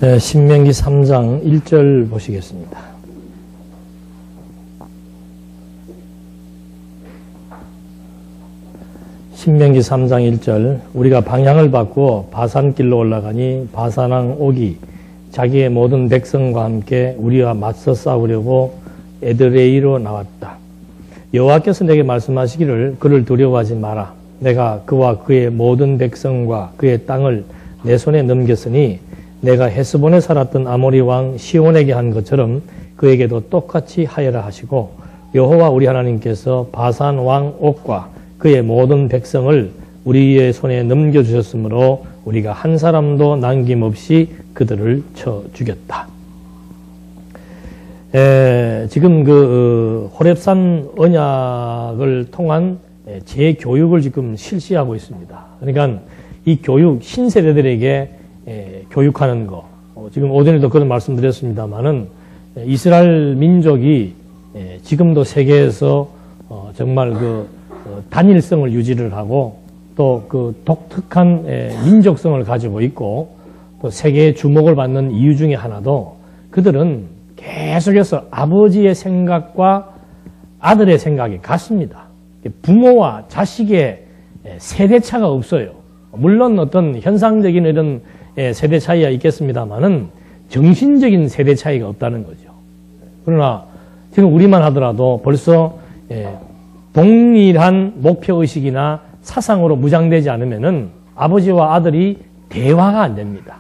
신명기 3장 1절 보시겠습니다. 신명기 3장 1절 우리가 방향을 바꾸어 바산길로 올라가니 바산왕 옥이 자기의 모든 백성과 함께 우리와 맞서 싸우려고 에드레이로 나왔다. 여호와께서 내게 말씀하시기를 그를 두려워하지 마라. 내가 그와 그의 모든 백성과 그의 땅을 내 손에 넘겼으니 내가 헤스본에 살았던 아모리 왕 시온에게 한 것처럼 그에게도 똑같이 하여라 하시고 여호와 우리 하나님께서 바산 왕 옥과 그의 모든 백성을 우리의 손에 넘겨주셨으므로 우리가 한 사람도 남김없이 그들을 쳐 죽였다. 지금 호렙산 언약을 통한 재교육을 지금 실시하고 있습니다. 그러니까 이 교육, 신세대들에게 교육하는 거, 지금 오전에도 그런 말씀드렸습니다만은 이스라엘 민족이 지금도 세계에서 정말 단일성을 유지를 하고 또 그 독특한 민족성을 가지고 있고 또 세계의 주목을 받는 이유 중에 하나도 그들은 계속해서 아버지의 생각과 아들의 생각이 같습니다. 부모와 자식의 세대차가 없어요. 물론 어떤 현상적인 이런 세대 차이가 있겠습니다만은 정신적인 세대 차이가 없다는 거죠. 그러나 지금 우리만 하더라도 벌써 동일한 목표의식이나 사상으로 무장되지 않으면은 아버지와 아들이 대화가 안 됩니다.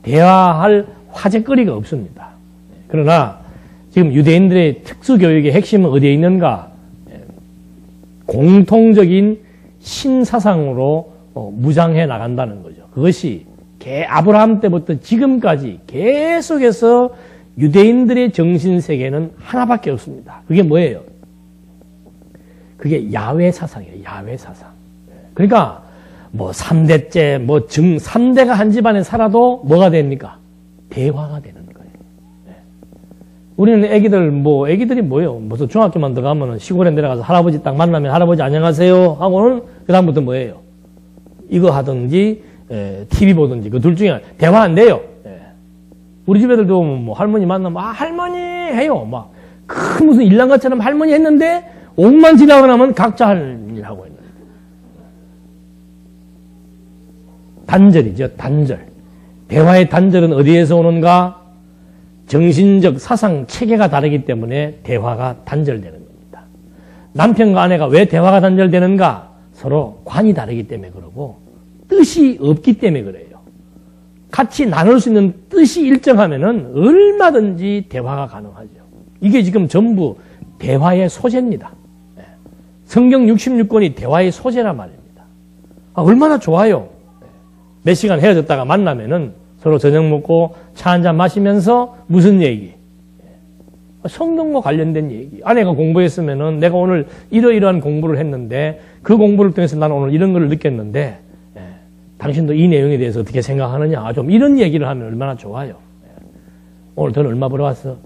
대화할 화제거리가 없습니다. 그러나 지금 유대인들의 특수교육의 핵심은 어디에 있는가? 공통적인 신사상으로 무장해 나간다는 거죠. 그것이 아브라함 때부터 지금까지 계속해서 유대인들의 정신세계는 하나밖에 없습니다. 그게 뭐예요? 그게 야훼 사상이에요. 야훼 사상. 그러니까 뭐 3대째 3대가 한 집안에 살아도 뭐가 됩니까? 대화가 되는 거예요. 우리는 애기들이 뭐예요? 무슨 중학교만 들어가면은 시골에 내려가서 할아버지 딱 만나면 할아버지 안녕하세요 하고는 그다음부터 뭐예요? 이거 하든지 TV 보든지 그 둘 중에 대화 안 돼요. 우리 집 애들도 뭐 할머니 만나면 할머니 해요. 막 큰 무슨 일랑가처럼 할머니 했는데 5만 지나고 나면 각자 할 일 하고 있는 단절이죠. 단절. 대화의 단절은 어디에서 오는가? 정신적 사상 체계가 다르기 때문에 대화가 단절되는 겁니다. 남편과 아내가 왜 대화가 단절되는가? 서로 관이 다르기 때문에 그러고 뜻이 없기 때문에 그래요. 같이 나눌 수 있는 뜻이 일정하면은 얼마든지 대화가 가능하죠. 이게 지금 전부 대화의 소재입니다. 성경 66권이 대화의 소재란 말입니다. 얼마나 좋아요. 몇 시간 헤어졌다가 만나면은 서로 저녁 먹고 차 한잔 마시면서 무슨 얘기? 성경과 관련된 얘기. 아내가 공부했으면은 내가 오늘 이러이러한 공부를 했는데 그 공부를 통해서 나는 오늘 이런 걸 느꼈는데 당신도 이 내용에 대해서 어떻게 생각하느냐. 좀 이런 얘기를 하면 얼마나 좋아요. 오늘 돈 얼마 벌어왔어?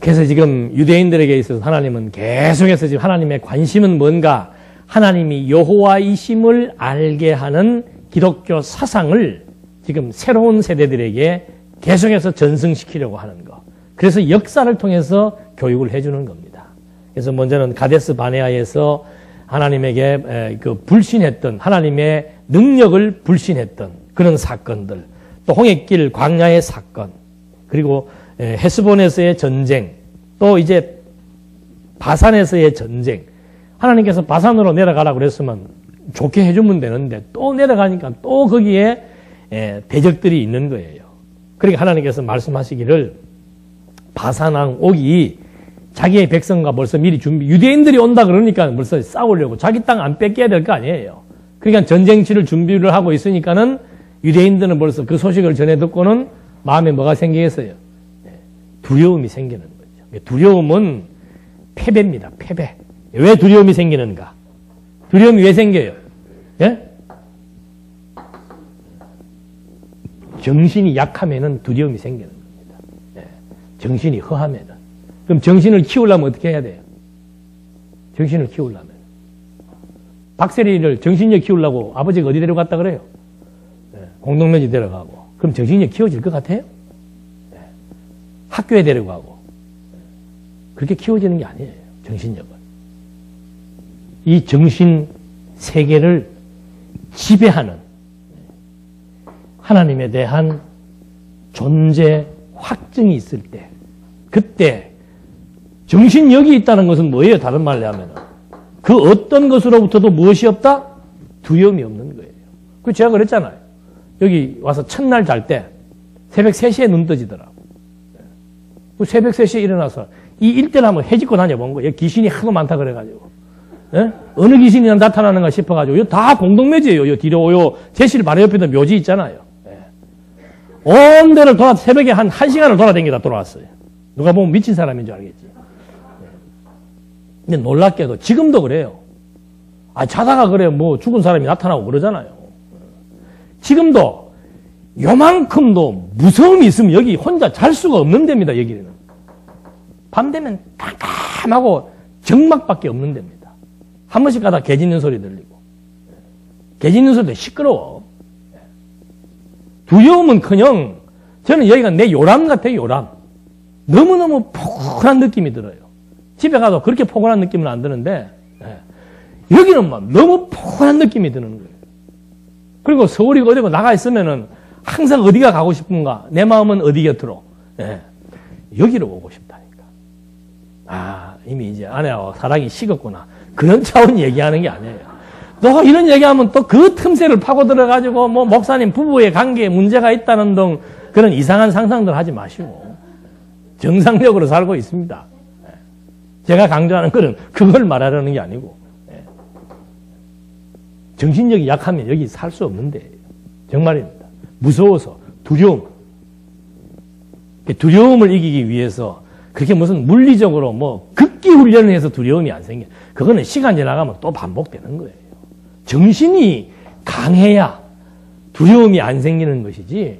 그래서 지금 유대인들에게 있어서 하나님은 계속해서 지금 하나님의 관심은 뭔가? 하나님이 여호와이심을 알게 하는 기독교 사상을 지금 새로운 세대들에게 계속해서 전승시키려고 하는 거. 그래서 역사를 통해서 교육을 해주는 겁니다. 그래서 먼저는 가데스 바네아에서 하나님에게 불신했던 하나님의 능력을 불신했던 그런 사건들, 또 홍해길 광야의 사건, 그리고 헤스본에서의 전쟁, 또 이제 바산에서의 전쟁. 하나님께서 바산으로 내려가라고 그랬으면 좋게 해주면 되는데 또 내려가니까 또 거기에 대적들이 있는 거예요. 그러니까 하나님께서 말씀하시기를 바산왕 옥이 자기의 백성과 벌써 미리 유대인들이 온다 그러니까 벌써 싸우려고 자기 땅 안 뺏겨야 될 거 아니에요. 그러니까 전쟁치를 준비를 하고 있으니까는 유대인들은 벌써 그 소식을 전해 듣고는 마음에 뭐가 생기겠어요? 두려움이 생기는 거죠. 두려움은 패배입니다. 패배. 왜 두려움이 생기는가? 두려움이 왜 생겨요? 예? 정신이 약하면은 두려움이 생기는 겁니다. 예. 정신이 허하면은. 그럼 정신을 키우려면 어떻게 해야 돼요? 정신을 키우려면 박세리를 정신력 키우려고 아버지가 어디 데려갔다 그래요? 공동묘지 데려가고. 그럼 정신력 키워질 것 같아요? 학교에 데려가고. 그렇게 키워지는 게 아니에요. 정신력은. 이 정신 세계를 지배하는 하나님에 대한 존재 확증이 있을 때, 그때 정신력이 있다는 것은 뭐예요? 다른 말로 하면 그 어떤 것으로부터도 무엇이 없다? 두려움이 없는 거예요. 그 제가 그랬잖아요. 여기 와서 첫날 잘 때 새벽 3시에 눈 떠지더라고. 새벽 3시에 일어나서 이 일대를 한번 헤집고 다녀본 거예요. 귀신이 하도 많다 그래가지고. 예? 어느 귀신이 나타나는가 싶어가지고. 이거 다 공동묘지예요. 요 뒤로 제실 바로 옆에도 묘지 있잖아요. 예. 온 데를 새벽에 한 1시간을 돌아왔어요. 누가 보면 미친 사람인 줄 알겠지. 근데 놀랍게도 지금도 그래요. 자다가 그래요. 뭐 죽은 사람이 나타나고 그러잖아요. 지금도 요만큼도 무서움이 있으면 여기 혼자 잘 수가 없는 데입니다. 여기는. 밤 되면 깜깜하고 정막밖에 없는 데입니다. 한 번씩 가다 개 짖는 소리 들리고. 개 짖는 소리도 시끄러워. 두려움은커녕 저는 여기가 내 요람 같아요. 요람. 너무너무 포근한 느낌이 들어요. 집에 가도 그렇게 포근한 느낌은 안 드는데 여기는 막 너무 포근한 느낌이 드는 거예요. 그리고 서울이 어디고 나가 있으면은 항상 어디가 가고 싶은가? 내 마음은 어디 곁으로? 여기로 오고 싶다니까. 이미 이제 아내하고 사랑이 식었구나. 그런 차원 얘기하는 게 아니에요. 너 이런 얘기하면 또 그 틈새를 파고 들어가지고 뭐 목사님 부부의 관계에 문제가 있다는 등 그런 이상한 상상들 하지 마시고 정상적으로 살고 있습니다. 제가 강조하는 것은 그걸 말하려는 게 아니고 정신력이 약하면 여기 살 수 없는데 정말입니다. 무서워서 두려움. 두려움을 이기기 위해서 그렇게 무슨 물리적으로 뭐 극기 훈련을 해서 두려움이 안 생겨. 그거는 시간 지나가면 또 반복되는 거예요. 정신이 강해야 두려움이 안 생기는 것이지.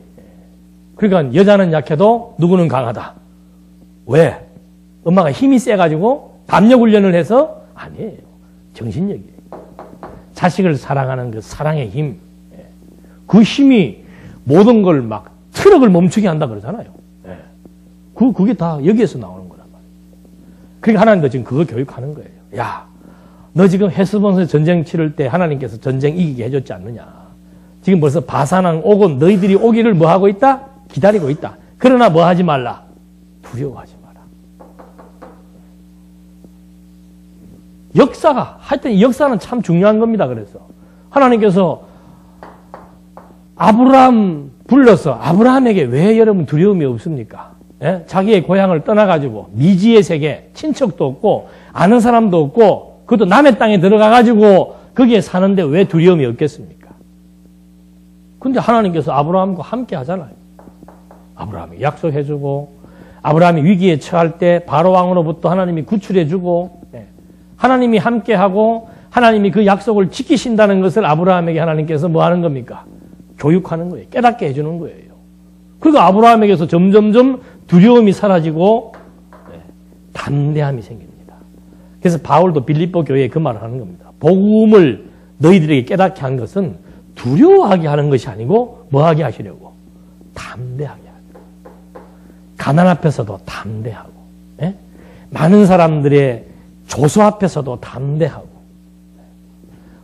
그러니까 여자는 약해도 누구는 강하다. 왜? 엄마가 힘이 세가지고 담력 훈련을 해서? 아니에요. 정신력이에요. 자식을 사랑하는 그 사랑의 힘. 그 힘이 모든 걸 막 트럭을 멈추게 한다 그러잖아요. 그게 다 여기에서 나오는 거란 말이에요. 그러니까 하나님도 지금 그거 교육하는 거예요. 야, 너 지금 헤스본에서 전쟁 치를 때 하나님께서 전쟁 이기게 해줬지 않느냐. 지금 벌써 바산왕 오고 너희들이 오기를 뭐 하고 있다? 기다리고 있다. 그러나 뭐 하지 말라? 두려워하지 마라. 역사가, 하여튼 이 역사는 참 중요한 겁니다. 그래서 하나님께서 아브라함 불러서 아브라함에게 왜 여러분 두려움이 없습니까? 예? 자기의 고향을 떠나가지고 미지의 세계, 친척도 없고 아는 사람도 없고 그것도 남의 땅에 들어가가지고 거기에 사는데 왜 두려움이 없겠습니까? 근데 하나님께서 아브라함과 함께 하잖아요. 아브라함이 약속해주고 아브라함이 위기에 처할 때 바로왕으로부터 하나님이 구출해주고 하나님이 함께하고 하나님이 그 약속을 지키신다는 것을 아브라함에게 하나님께서 뭐 하는 겁니까? 교육하는 거예요. 깨닫게 해주는 거예요. 그러니까 아브라함에게서 점점점 두려움이 사라지고 담대함이 생깁니다. 그래서 바울도 빌립보 교회에 그 말을 하는 겁니다. 복음을 너희들에게 깨닫게 한 것은 두려워하게 하는 것이 아니고 뭐하게 하시려고? 담대하게 하려고. 가난 앞에서도 담대하고 많은 사람들의 조소 앞에서도 담대하고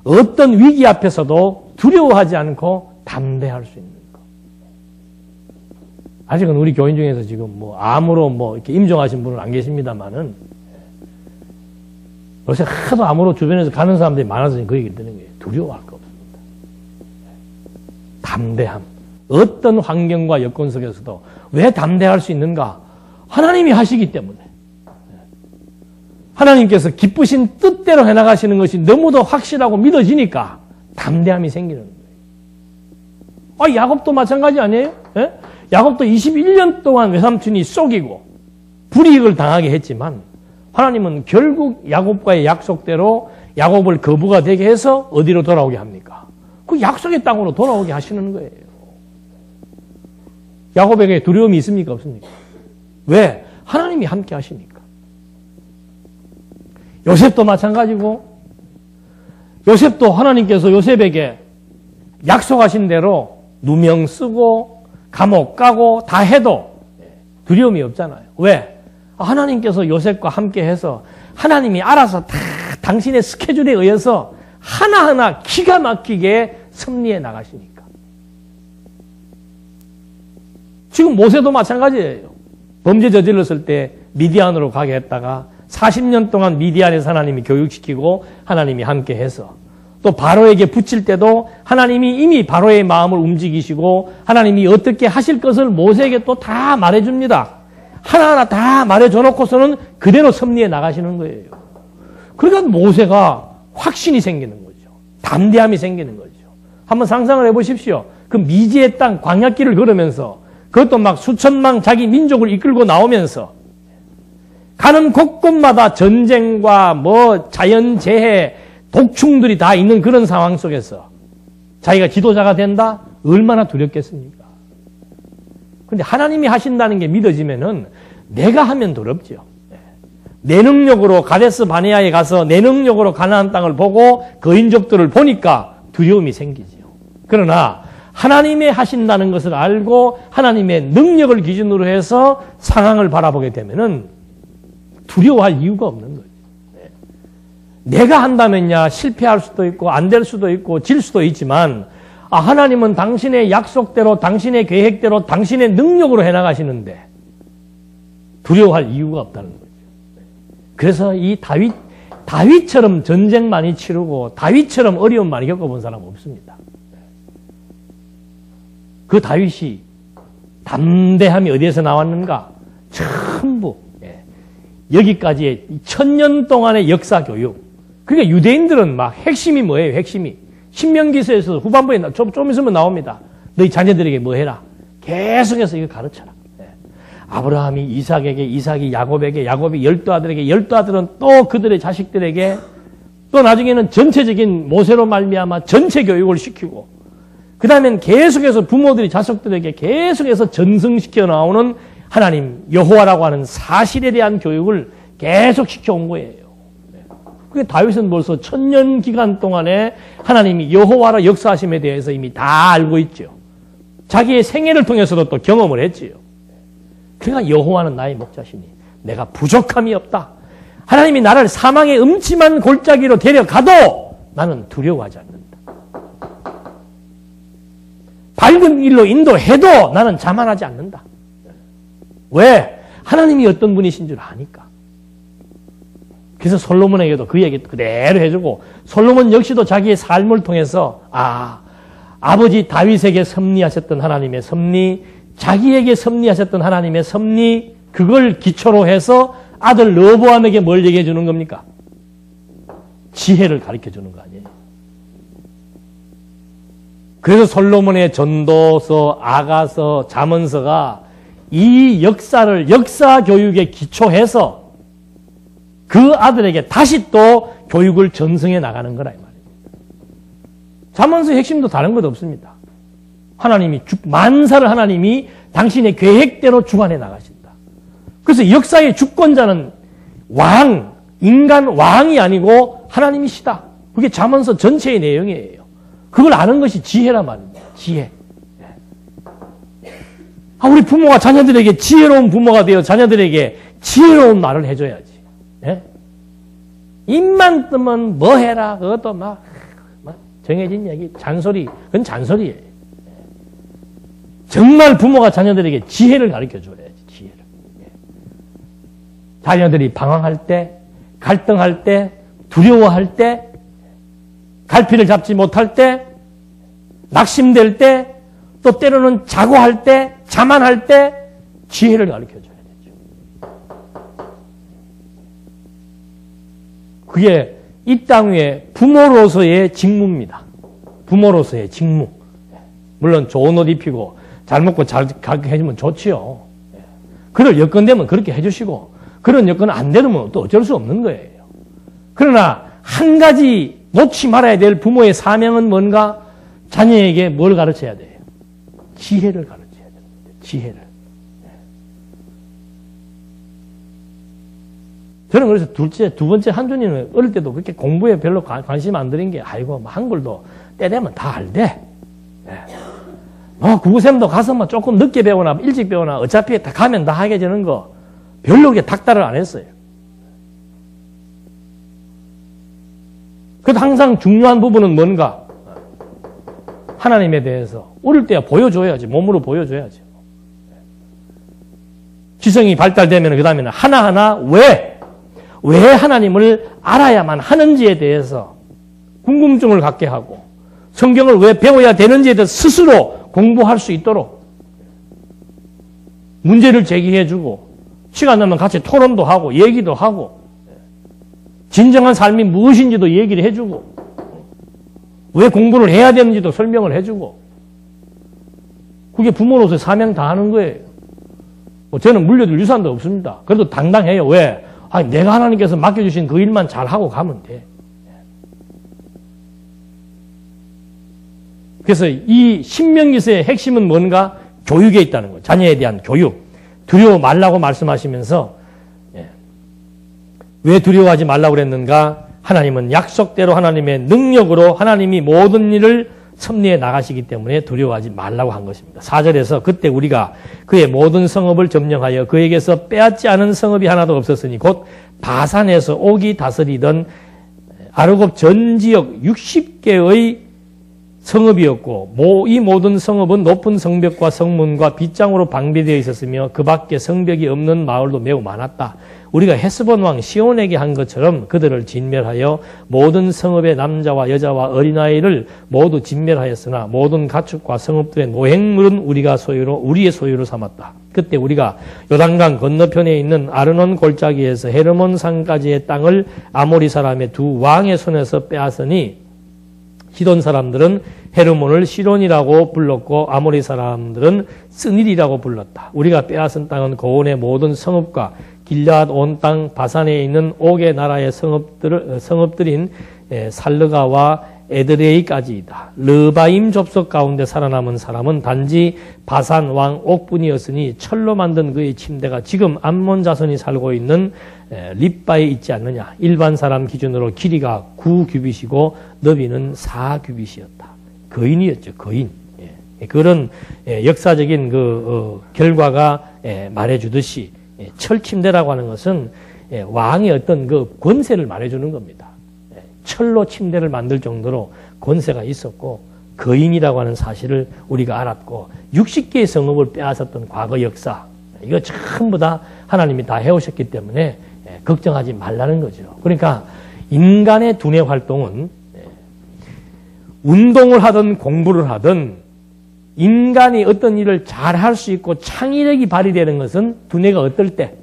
어떤 위기 앞에서도 두려워하지 않고 담대할 수 있는 것. 아직은 우리 교인 중에서 지금 뭐 암으로 뭐 이렇게 임종하신 분은 안 계십니다만은 요새 하도 암으로 주변에서 가는 사람들이 많아서 그 얘기를 드는 거예요. 두려워할 거 없습니다. 담대함. 어떤 환경과 여건 속에서도 왜 담대할 수 있는가? 하나님이 하시기 때문에. 하나님께서 기쁘신 뜻대로 해나가시는 것이 너무도 확실하고 믿어지니까 담대함이 생기는 거예요. 야곱도 마찬가지 아니에요? 예? 야곱도 21년 동안 외삼촌이 속이고 불이익을 당하게 했지만 하나님은 결국 야곱과의 약속대로 야곱을 거부가 되게 해서 어디로 돌아오게 합니까? 그 약속의 땅으로 돌아오게 하시는 거예요. 야곱에게 두려움이 있습니까? 없습니까? 왜? 하나님이 함께 하시니까. 요셉도 마찬가지고 요셉도 하나님께서 요셉에게 약속하신 대로 누명 쓰고 감옥 가고 다 해도 두려움이 없잖아요. 왜? 하나님께서 요셉과 함께 해서 하나님이 알아서 다 당신의 스케줄에 의해서 하나하나 기가 막히게 섭리해 나가시니까. 지금 모세도 마찬가지예요. 범죄 저질렀을 때 미디안으로 가게 했다가 40년 동안 미디안에서 하나님이 교육시키고 하나님이 함께 해서 또 바로에게 붙일 때도 하나님이 이미 바로의 마음을 움직이시고 하나님이 어떻게 하실 것을 모세에게 또 다 말해줍니다. 하나하나 다 말해줘 놓고서는 그대로 섭리해 나가시는 거예요. 그러니까 모세가 확신이 생기는 거죠. 담대함이 생기는 거죠. 한번 상상을 해보십시오. 그 미지의 땅 광야길을 걸으면서 그것도 막 수천만 자기 민족을 이끌고 나오면서 가는 곳곳마다 전쟁과 뭐 자연재해, 독충들이 다 있는 그런 상황 속에서 자기가 지도자가 된다? 얼마나 두렵겠습니까? 근데 하나님이 하신다는 게 믿어지면은 내가 하면 두렵죠. 내 능력으로 가데스 바네아에 가서 내 능력으로 가나안 땅을 보고 거인족들을 보니까 두려움이 생기죠. 그러나 하나님의 하신다는 것을 알고 하나님의 능력을 기준으로 해서 상황을 바라보게 되면은 두려워할 이유가 없는 거죠. 내가 한다면야 실패할 수도 있고 안 될 수도 있고 질 수도 있지만 하나님은 당신의 약속대로 당신의 계획대로 당신의 능력으로 해나가시는데 두려워할 이유가 없다는 거죠. 그래서 이 다윗처럼 전쟁 많이 치르고 다윗처럼 어려움 많이 겪어본 사람 없습니다. 그 다윗이 담대함이 어디에서 나왔는가? 전부 여기까지의 1000년 동안의 역사 교육. 그러니까 유대인들은 막 핵심이 뭐예요? 핵심이. 신명기서에서 후반부에 좀 있으면 나옵니다. 너희 자녀들에게 뭐 해라? 계속해서 이거 가르쳐라. 아브라함이 이삭에게, 이삭이 야곱에게, 야곱이 12아들에게, 12아들은 또 그들의 자식들에게, 또 나중에는 전체적인 모세로 말미암아 전체 교육을 시키고, 그 다음엔 계속해서 부모들이 자식들에게 계속해서 전승시켜 나오는 하나님 여호와라고 하는 사실에 대한 교육을 계속 시켜온 거예요. 그게 다윗은 벌써 1000년 기간 동안에 하나님이 여호와라 역사하심에 대해서 이미 다 알고 있죠. 자기의 생애를 통해서도 또 경험을 했지요. 그러니까 여호와는 나의 목자시니 내가 부족함이 없다. 하나님이 나를 사망의 음침한 골짜기로 데려가도 나는 두려워하지 않는다. 밝은 일로 인도해도 나는 자만하지 않는다. 왜? 하나님이 어떤 분이신 줄 아니까. 그래서 솔로몬에게도 그 얘기 그대로 해주고 솔로몬 역시도 자기의 삶을 통해서 아버지 다윗에게 섭리하셨던 하나님의 섭리, 자기에게 섭리하셨던 하나님의 섭리, 그걸 기초로 해서 아들 르호보암에게 뭘 얘기해 주는 겁니까? 지혜를 가르쳐 주는 거 아니에요. 그래서 솔로몬의 전도서, 아가서, 잠언서가 이 역사를 역사 교육에 기초해서 그 아들에게 다시 또 교육을 전승해 나가는 거라 이 말입니다. 잠언서의 핵심도 다른 것 없습니다. 하나님이 만사를 하나님이 당신의 계획대로 주관해 나가신다. 그래서 역사의 주권자는 인간 왕이 아니고 하나님이시다. 그게 잠언서 전체의 내용이에요. 그걸 아는 것이 지혜란 말입니다. 지혜. 우리 부모가 자녀들에게 지혜로운 부모가 되어 자녀들에게 지혜로운 말을 해줘야지. 예? 입만 뜨면 뭐 해라. 그것도 막 정해진 얘기, 잔소리. 그건 잔소리예요. 정말 부모가 자녀들에게 지혜를 가르쳐 줘야지. 지혜를. 자녀들이 방황할 때, 갈등할 때, 두려워할 때, 갈피를 잡지 못할 때, 낙심될 때, 또 때로는 자고할 때, 자만할 때 지혜를 가르쳐줘야 되죠. 그게 이 땅 위에 부모로서의 직무입니다. 부모로서의 직무. 물론 좋은 옷 입히고 잘 먹고 잘 가르쳐주면 좋지요. 그럴 여건 되면 그렇게 해주시고 그런 여건 안 되면 또 어쩔 수 없는 거예요. 그러나 한 가지 놓지 말아야 될 부모의 사명은 뭔가? 자녀에게 뭘 가르쳐야 돼요? 지혜를 가르쳐야 됩니다. 지혜를. 저는 그래서 두 번째 한준이는 어릴 때도 그렇게 공부에 별로 관심 안 들인 게, 아이고, 뭐 한글도 때 되면 다 알대. 구구셈도 가서 뭐 조금 늦게 배우나 일찍 배우나 어차피 다 가면 다 하게 되는 거 별로 그렇게 닥달을 안 했어요. 그래도 항상 중요한 부분은 뭔가? 하나님에 대해서 어릴 때야 보여줘야지. 몸으로 보여줘야지. 지성이 발달되면 그 다음에는 하나하나 왜 하나님을 알아야만 하는지에 대해서 궁금증을 갖게 하고 성경을 왜 배워야 되는지에 대해서 스스로 공부할 수 있도록 문제를 제기해주고 시간 나면 같이 토론도 하고 얘기도 하고 진정한 삶이 무엇인지도 얘기를 해주고 왜 공부를 해야 되는지도 설명을 해주고 그게 부모로서의 사명 다 하는 거예요. 저는 물려줄 유산도 없습니다. 그래도 당당해요. 왜? 내가 하나님께서 맡겨주신 그 일만 잘하고 가면 돼. 그래서 이 신명기서의 핵심은 뭔가? 교육에 있다는 거예요. 자녀에 대한 교육. 두려워 말라고 말씀하시면서 왜 두려워하지 말라고 그랬는가? 하나님은 약속대로 하나님의 능력으로 하나님이 모든 일을 섭리해 나가시기 때문에 두려워하지 말라고 한 것입니다. 4절에서 그때 우리가 그의 모든 성읍을 점령하여 그에게서 빼앗지 않은 성읍이 하나도 없었으니 곧 바산에서 옥이 다스리던 아르곱 전 지역 60개의 성읍이었고 이 모든 성읍은 높은 성벽과 성문과 빗장으로 방비되어 있었으며 그 밖에 성벽이 없는 마을도 매우 많았다. 우리가 헤스본 왕 시온에게 한 것처럼 그들을 진멸하여 모든 성읍의 남자와 여자와 어린아이를 모두 진멸하였으나 모든 가축과 성읍들의 노획물은 우리의 소유로 삼았다. 그때 우리가 요단강 건너편에 있는 아르논 골짜기에서 헤르몬 산까지의 땅을 아모리 사람의 두 왕의 손에서 빼앗으니 시돈 사람들은 헤르몬을 시론이라고 불렀고 아모리 사람들은 스닐이라고 불렀다. 우리가 빼앗은 땅은 고온의 모든 성읍과 길앗 온 땅 바산에 있는 옥의 나라의 성읍들인 살르가와 에드레이까지이다. 르바임 좁석 가운데 살아남은 사람은 단지 바산 왕 옥뿐이었으니 철로 만든 그의 침대가 지금 암몬 자손이 살고 있는 립바에 있지 않느냐. 일반 사람 기준으로 길이가 9규빗이고 너비는 4규빗이었다. 거인이었죠. 거인. 그런 역사적인 결과가 말해주듯이 철침대라고 하는 것은 왕의 어떤 그 권세를 말해주는 겁니다. 철로 침대를 만들 정도로 권세가 있었고 거인이라고 하는 사실을 우리가 알았고 60개의 성읍을 빼앗았던 과거 역사 이거 전부 다 하나님이 다 해오셨기 때문에 걱정하지 말라는 거죠. 그러니까 인간의 두뇌 활동은 운동을 하든 공부를 하든 인간이 어떤 일을 잘 할 수 있고 창의력이 발휘되는 것은 두뇌가 어떨 때?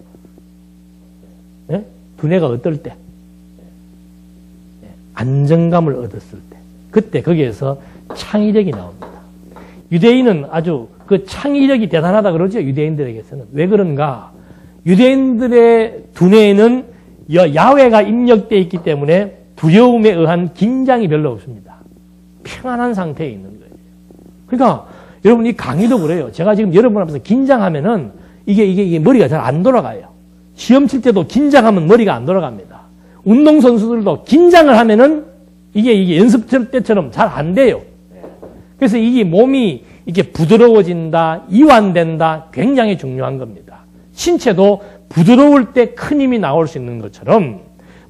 두뇌가 어떨 때? 안정감을 얻었을 때. 그때 거기에서 창의력이 나옵니다. 유대인은 아주 그 창의력이 대단하다 그러죠. 유대인들에게서는. 왜 그런가? 유대인들의 두뇌에는 야훼가 입력되어 있기 때문에 두려움에 의한 긴장이 별로 없습니다. 평안한 상태에 있는 거예요. 그러니까 여러분 이 강의도 그래요. 제가 지금 여러분 앞에서 긴장하면은 이게 머리가 잘 안 돌아가요. 시험 칠 때도 긴장하면 머리가 안 돌아갑니다. 운동선수들도 긴장을 하면은 이게 연습 때처럼 잘 안 돼요. 그래서 이게 몸이 이게 부드러워진다, 이완된다, 굉장히 중요한 겁니다. 신체도 부드러울 때 큰 힘이 나올 수 있는 것처럼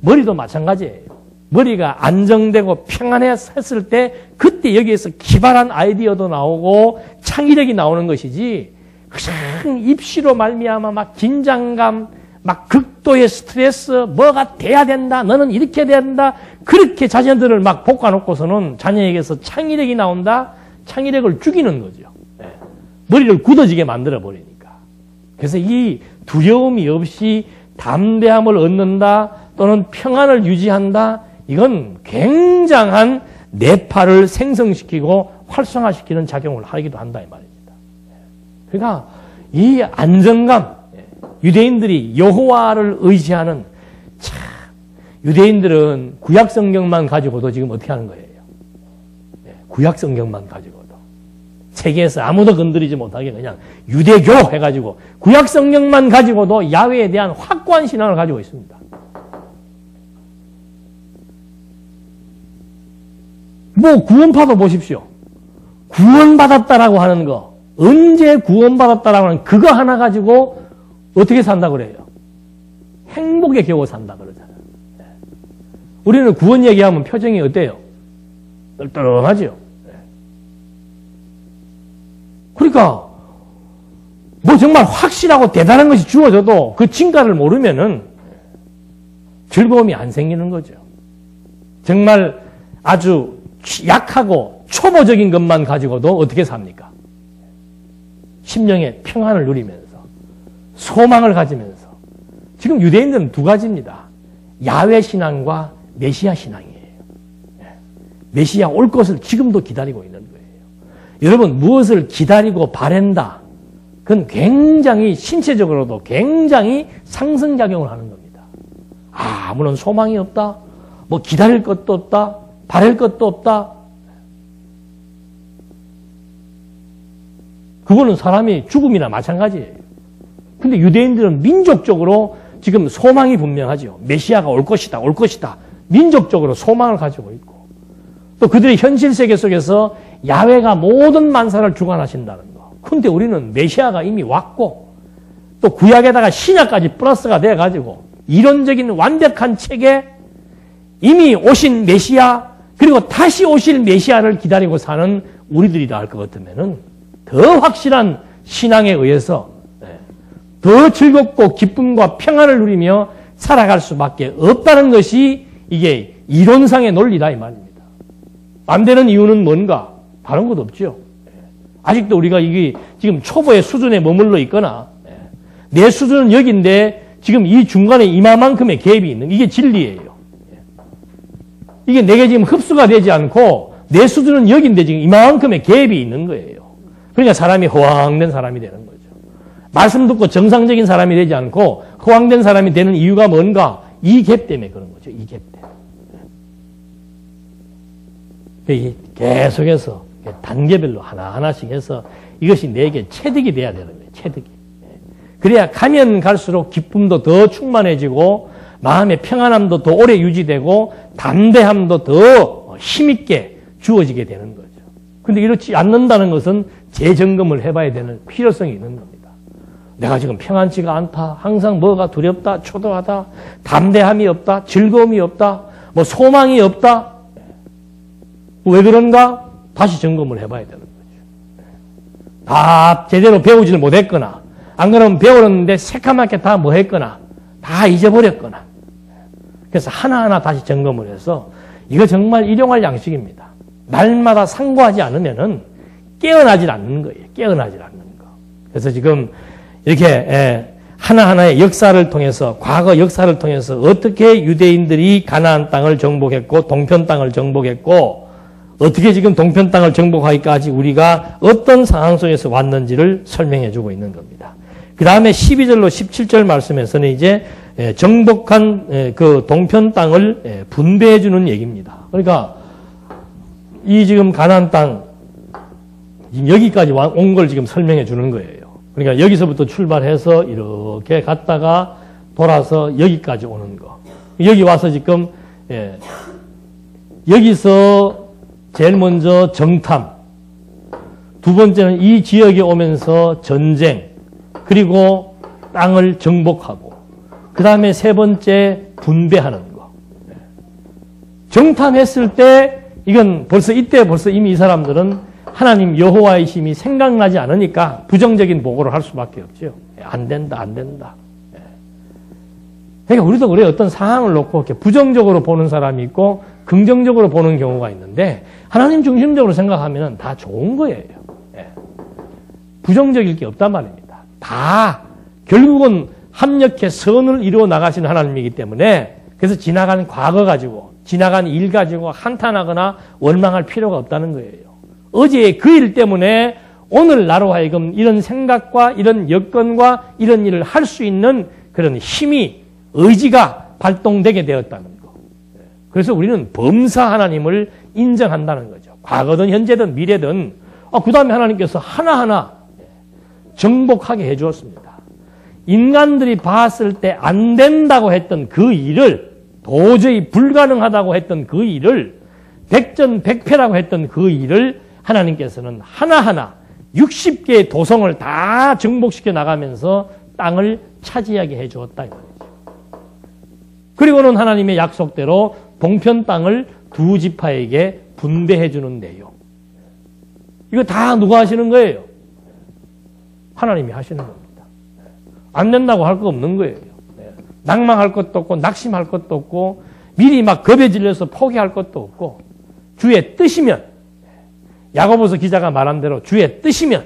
머리도 마찬가지예요. 머리가 안정되고 평안했을 때 그때 여기에서 기발한 아이디어도 나오고 창의력이 나오는 것이지 그냥 입시로 말미암아 막 긴장감, 막 극도의 스트레스, 뭐가 돼야 된다, 너는 이렇게 돼야 된다, 그렇게 자녀들을 막 볶아놓고서는 자녀에게서 창의력이 나온다, 창의력을 죽이는 거죠. 머리를 굳어지게 만들어버리니까. 그래서 이 두려움이 없이 담대함을 얻는다 또는 평안을 유지한다, 이건 굉장한 뇌파를 생성시키고 활성화시키는 작용을 하기도 한다 이 말입니다. 그러니까 이 안정감, 유대인들이 여호와를 의지하는, 참 유대인들은 구약 성경만 가지고도 지금 어떻게 하는 거예요? 구약 성경만 가지고도 세계에서 아무도 건드리지 못하게 그냥 유대교 해가지고 구약 성경만 가지고도 야훼에 대한 확고한 신앙을 가지고 있습니다. 뭐 구원파도 보십시오. 구원받았다라고 하는 거, 언제 구원받았다라고 하는 그거 하나 가지고 어떻게 산다 그래요? 행복에 겨워 산다 그러잖아요. 우리는 구원 얘기하면 표정이 어때요? 떨떠름하죠. 그러니까 뭐 정말 확실하고 대단한 것이 주어져도 그 진가를 모르면은 즐거움이 안 생기는 거죠. 정말 아주 약하고 초보적인 것만 가지고도 어떻게 삽니까? 심령의 평안을 누리면서 소망을 가지면서 지금 유대인들은 두 가지입니다. 야훼 신앙과 메시아 신앙이에요. 메시아 올 것을 지금도 기다리고 있는 거예요. 여러분 무엇을 기다리고 바란다. 그건 굉장히 신체적으로도 굉장히 상승작용을 하는 겁니다. 아무런 소망이 없다. 뭐 기다릴 것도 없다. 바랄 것도 없다. 그거는 사람이 죽음이나 마찬가지예요. 근데 유대인들은 민족적으로 지금 소망이 분명하죠. 메시아가 올 것이다. 올 것이다. 민족적으로 소망을 가지고 있고 또 그들의 현실 세계 속에서 야훼가 모든 만사를 주관하신다는 거. 근데 우리는 메시아가 이미 왔고 또 구약에다가 신약까지 플러스가 돼가지고 이론적인 완벽한 책에 이미 오신 메시아 그리고 다시 오실 메시아를 기다리고 사는 우리들이라 할 것 같으면은 더 확실한 신앙에 의해서 더 즐겁고 기쁨과 평안을 누리며 살아갈 수밖에 없다는 것이 이게 이론상의 논리다 이 말입니다. 안 되는 이유는 뭔가? 다른 것도 없죠. 아직도 우리가 이게 지금 초보의 수준에 머물러 있거나 내 수준은 여기인데 지금 이 중간에 이만큼의 갭이 있는 이게 진리예요. 이게 내게 지금 흡수가 되지 않고 내 수준은 여기인데 지금 이만큼의 갭이 있는 거예요. 그러니까 사람이 허황된 사람이 되는 거죠. 말씀 듣고 정상적인 사람이 되지 않고 허황된 사람이 되는 이유가 뭔가? 이 갭 때문에 그런 거죠. 이 갭 때문에. 계속해서 단계별로 하나하나씩 해서 이것이 내게 체득이 돼야 되는 거예요. 체득이. 그래야 가면 갈수록 기쁨도 더 충만해지고 마음의 평안함도 더 오래 유지되고 담대함도 더 힘있게 주어지게 되는 거죠. 근데 이렇지 않는다는 것은 재점검을 해봐야 되는 필요성이 있는 겁니다. 내가 지금 평안치가 않다. 항상 뭐가 두렵다. 초조하다. 담대함이 없다. 즐거움이 없다. 뭐 소망이 없다. 왜 그런가? 다시 점검을 해봐야 되는 거죠. 다 제대로 배우지를 못했거나 안 그러면 배웠는데 새까맣게 다 뭐 했거나 다 잊어버렸거나 그래서 하나하나 다시 점검을 해서 이거 정말 일용할 양식입니다. 날마다 상고하지 않으면은 깨어나질 않는 거예요. 깨어나질 않는 거. 그래서 지금 이렇게 하나하나의 역사를 통해서 과거 역사를 통해서 어떻게 유대인들이 가나안 땅을 정복했고 동편 땅을 정복했고 어떻게 지금 동편 땅을 정복하기까지 우리가 어떤 상황 속에서 왔는지를 설명해 주고 있는 겁니다. 그 다음에 12절로 17절 말씀에서는 이제 정복한 그 동편 땅을 분배해 주는 얘기입니다. 그러니까 이 지금 가나안 땅 여기까지 온 걸 지금 설명해 주는 거예요. 그러니까 여기서부터 출발해서 이렇게 갔다가 돌아서 여기까지 오는 거. 여기 와서 지금 여기서 제일 먼저 정탐, 두 번째는 이 지역에 오면서 전쟁, 그리고 땅을 정복하고 그 다음에 세 번째 분배하는 거. 정탐했을 때 이건 이때 벌써 이미 이 사람들은 하나님 여호와의 힘이 생각나지 않으니까 부정적인 보고를 할 수밖에 없죠. 안 된다, 안 된다. 그러니까 우리도 그래요. 어떤 상황을 놓고 이렇게 부정적으로 보는 사람이 있고 긍정적으로 보는 경우가 있는데 하나님 중심적으로 생각하면 다 좋은 거예요. 부정적일 게 없단 말입니다. 다 결국은 합력해 선을 이루어 나가시는 하나님이기 때문에 그래서 지나간 과거 가지고 지나간 일 가지고 한탄하거나 원망할 필요가 없다는 거예요. 어제의 그 일 때문에 오늘 나로 하여금 이런 생각과 이런 여건과 이런 일을 할 수 있는 그런 힘이 의지가 발동되게 되었다는 거. 그래서 우리는 범사 하나님을 인정한다는 거죠. 과거든 현재든 미래든 그 다음에 하나님께서 하나하나 정복하게 해주었습니다. 인간들이 봤을 때 안 된다고 했던 그 일을 도저히 불가능하다고 했던 그 일을 백전백패라고 했던 그 일을 하나님께서는 하나하나 60개의 도성을 다 정복시켜 나가면서 땅을 차지하게 해 주었다. 그리고는 하나님의 약속대로 동편 땅을 두 지파에게 분배해 주는데요. 이거 다 누가 하시는 거예요? 하나님이 하시는 겁니다. 안 된다고 할 거 없는 거예요. 낭망할 것도 없고 낙심할 것도 없고 미리 막 겁에 질려서 포기할 것도 없고 주의 뜻이면 야고보서 기자가 말한 대로 주의 뜻이면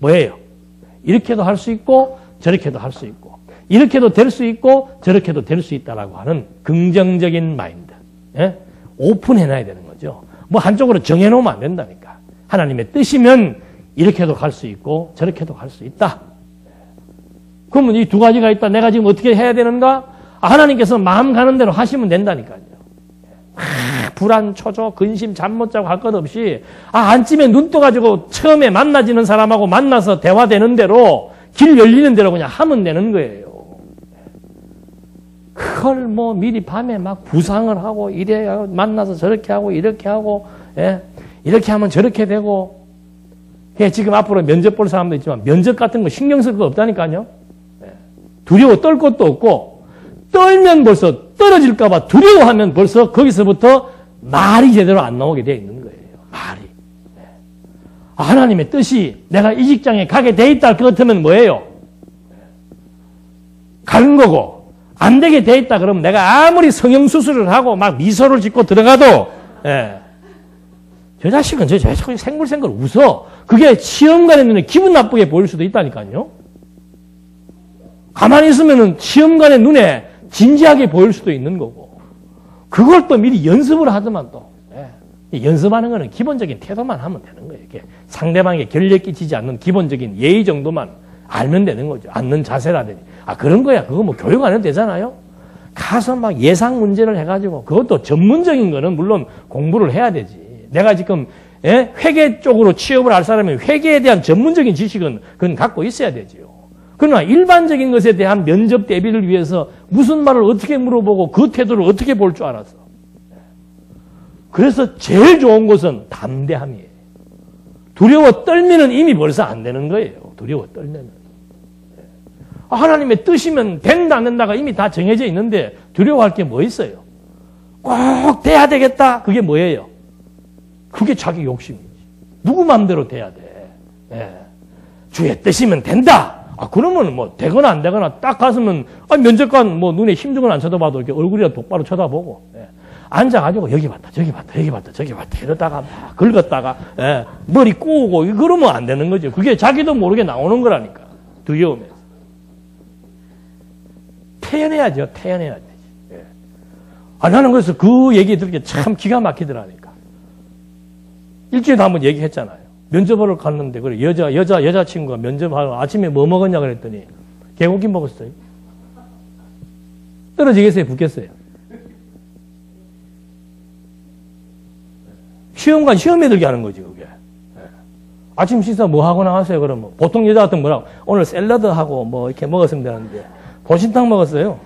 뭐예요? 이렇게도 할 수 있고 저렇게도 할 수 있고 이렇게도 될 수 있고 저렇게도 될 수 있다라고 하는 긍정적인 마인드. 예? 오픈해놔야 되는 거죠. 뭐 한쪽으로 정해놓으면 안 된다니까. 하나님의 뜻이면 이렇게도 갈 수 있고 저렇게도 갈 수 있다. 그러면 이 두 가지가 있다. 내가 지금 어떻게 해야 되는가? 하나님께서 마음 가는 대로 하시면 된다니까요. 불안, 초조, 근심, 잠 못 자고 할 것 없이 안쯤에 눈 떠가지고 처음에 만나지는 사람하고 만나서 대화되는 대로 길 열리는 대로 그냥 하면 되는 거예요. 그걸 뭐 미리 밤에 막 구상을 하고 이래 만나서 저렇게 하고 이렇게 하고 이렇게 하면 저렇게 되고 지금 앞으로 면접 볼 사람도 있지만 면접 같은 거 신경 쓸 거 없다니까요. 두려워 떨 것도 없고 떨면 벌써 떨어질까 봐 두려워하면 벌써 거기서부터 말이 제대로 안 나오게 되어 있는 거예요. 말이. 하나님의 뜻이 내가 이 직장에 가게 돼 있다 할 것 같으면 뭐예요? 가는 거고 안 되게 돼 있다 그러면 내가 아무리 성형수술을 하고 막 미소를 짓고 들어가도 저 자식은 저 자꾸 생글생글 웃어. 그게 시험관의 눈에 기분 나쁘게 보일 수도 있다니까요. 가만히 있으면은 시험관의 눈에 진지하게 보일 수도 있는 거고. 그걸 또 미리 연습을 하더만 또. 연습하는 거는 기본적인 태도만 하면 되는 거예요. 이렇게 상대방에게 결례 끼치지 않는 기본적인 예의 정도만 알면 되는 거죠. 앉는 자세라든지. 그런 거야. 그거 뭐 교육 안 해도 되잖아요. 가서 막 예상 문제를 해가지고 그것도 전문적인 거는 물론 공부를 해야 되지. 내가 지금 회계 쪽으로 취업을 할 사람이 회계에 대한 전문적인 지식은 그건 갖고 있어야 되지요. 그러나 일반적인 것에 대한 면접 대비를 위해서 무슨 말을 어떻게 물어보고 그 태도를 어떻게 볼 줄 알았어. 그래서 제일 좋은 것은 담대함이에요. 두려워 떨면은 이미 벌써 안 되는 거예요. 두려워 떨면은. 하나님의 뜻이면 된다 안 된다가 이미 다 정해져 있는데 두려워할 게 뭐 있어요? 꼭 돼야 되겠다. 그게 뭐예요? 그게 자기 욕심이지. 누구 마음대로 돼야 돼. 주의 뜻이면 된다. 그러면 뭐 되거나 안 되거나 딱 갔으면 면접관 뭐 눈에 힘주건 안 쳐다봐도 이렇게 얼굴이라 똑바로 쳐다보고 앉아가지고 여기 봤다 저기 봤다 여기 봤다 저기 봤다 이러다가 막 긁었다가 머리 꼬우고 그러면 안 되는 거죠. 그게 자기도 모르게 나오는 거라니까. 두려움에서. 태어내야죠. 태어내야 되지. 나는 그래서 그 얘기 들은 게 참 기가 막히더라니까. 일주일에 한번 얘기했잖아요. 면접하러 갔는데 그래 여자친구가 면접하러 아침에 뭐 먹었냐 그랬더니 개고기 먹었어요. 떨어지겠어요? 붙겠어요? 시험관 시험에 들게 하는 거지 그게. 아침 식사 뭐 하고 나왔어요? 그러면 보통 여자 같은 뭐라고 오늘 샐러드하고 뭐 이렇게 먹었으면 되는데 보신탕 먹었어요.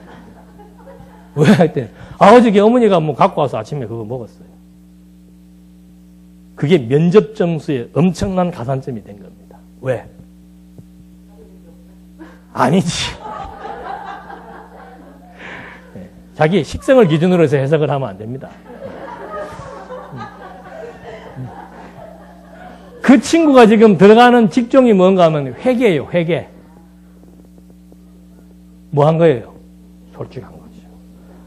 왜 할때 어저께 어머니가 뭐 갖고 와서 아침에 그거 먹었어요. 그게 면접 점수에 엄청난 가산점이 된 겁니다. 왜? 아니지. 자기 식성을 기준으로 해서 해석을 하면 안 됩니다. 그 친구가 지금 들어가는 직종이 뭔가 하면 회계예요. 회계. 뭐 한 거예요? 솔직한 거죠.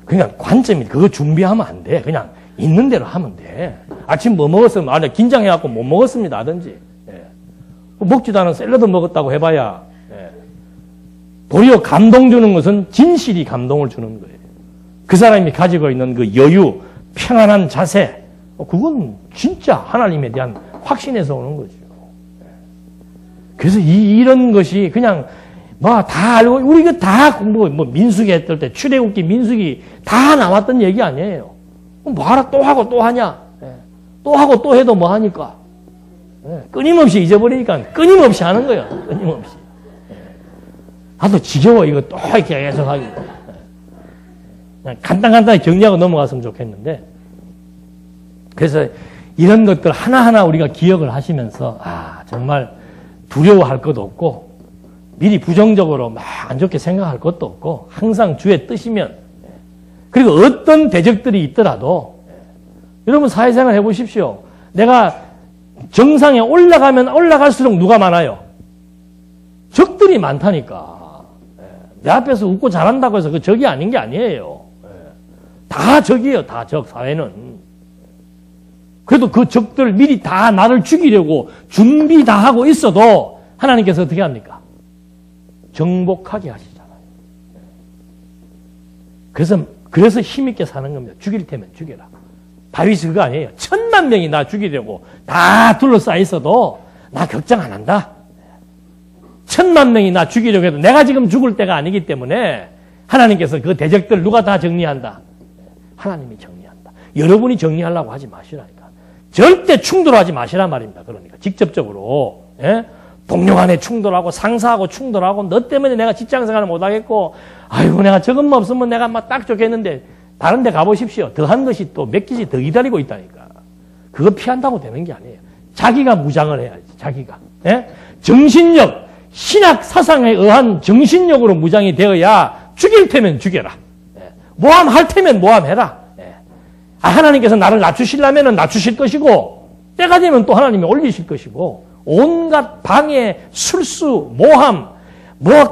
그냥 관점이 그거 준비하면 안 돼. 그냥 있는 대로 하면 돼. 아침 뭐 먹었으면 긴장해갖고 못 먹었습니다 하든지 먹지도 않은 샐러드 먹었다고 해봐야 도리어 감동 주는 것은 진실이 감동을 주는 거예요. 그 사람이 가지고 있는 그 여유, 평안한 자세 그건 진짜 하나님에 대한 확신에서 오는 거죠. 그래서 이런 것이 그냥 뭐 다 알고 우리 그 다 공부 뭐 민수기 했을 때 출애굽기 민수기 다 나왔던 얘기 아니에요. 뭐 하라 또 하고 또 하냐? 또 하고 또 해도 뭐 하니까? 끊임없이 잊어버리니까 끊임없이 하는 거예요. 끊임없이. 나도 지겨워 이거 또 이렇게 계속 하기. 그냥 간단하게 정리하고 넘어갔으면 좋겠는데 그래서 이런 것들 하나하나 우리가 기억을 하시면서 정말 두려워할 것도 없고 미리 부정적으로 막 안 좋게 생각할 것도 없고 항상 주의 뜻이면 그리고 어떤 대적들이 있더라도 여러분 사회생활 해보십시오. 내가 정상에 올라가면 올라갈수록 누가 많아요? 적들이 많다니까. 내 앞에서 웃고 잘한다고 해서 그 적이 아닌 게 아니에요. 다 적이에요. 다 적, 사회는. 그래도 그 적들 미리 다 나를 죽이려고 준비 다 하고 있어도 하나님께서 어떻게 합니까? 정복하게 하시잖아요. 그래서 힘있게 사는 겁니다. 죽일 테면 죽여라. 다윗이 그거 아니에요. 10,000,000명이 나 죽이려고 다 둘러싸여 있어도 나 걱정 안 한다. 10,000,000명이 나 죽이려고 해도 내가 지금 죽을 때가 아니기 때문에 하나님께서 그 대적들 누가 다 정리한다? 하나님이 정리한다. 여러분이 정리하려고 하지 마시라니까. 절대 충돌하지 마시란 말입니다. 그러니까 직접적으로. 예? 동료 간에 충돌하고 상사하고 충돌하고 너 때문에 내가 직장생활을 못하겠고 아이고 내가 저것만 없으면 내가 막 딱 좋겠는데 다른 데 가보십시오. 더한 것이 또 몇 개씩 더 기다리고 있다니까. 그거 피한다고 되는 게 아니에요. 자기가 무장을 해야지. 자기가. 예? 정신력, 신학 사상에 의한 정신력으로 무장이 되어야 죽일 테면 죽여라. 예. 모함할 테면 모함해라. 예. 하나님께서 나를 낮추시려면 낮추실 것이고 때가 되면 또 하나님이 올리실 것이고 온갖 방해, 술수, 모함,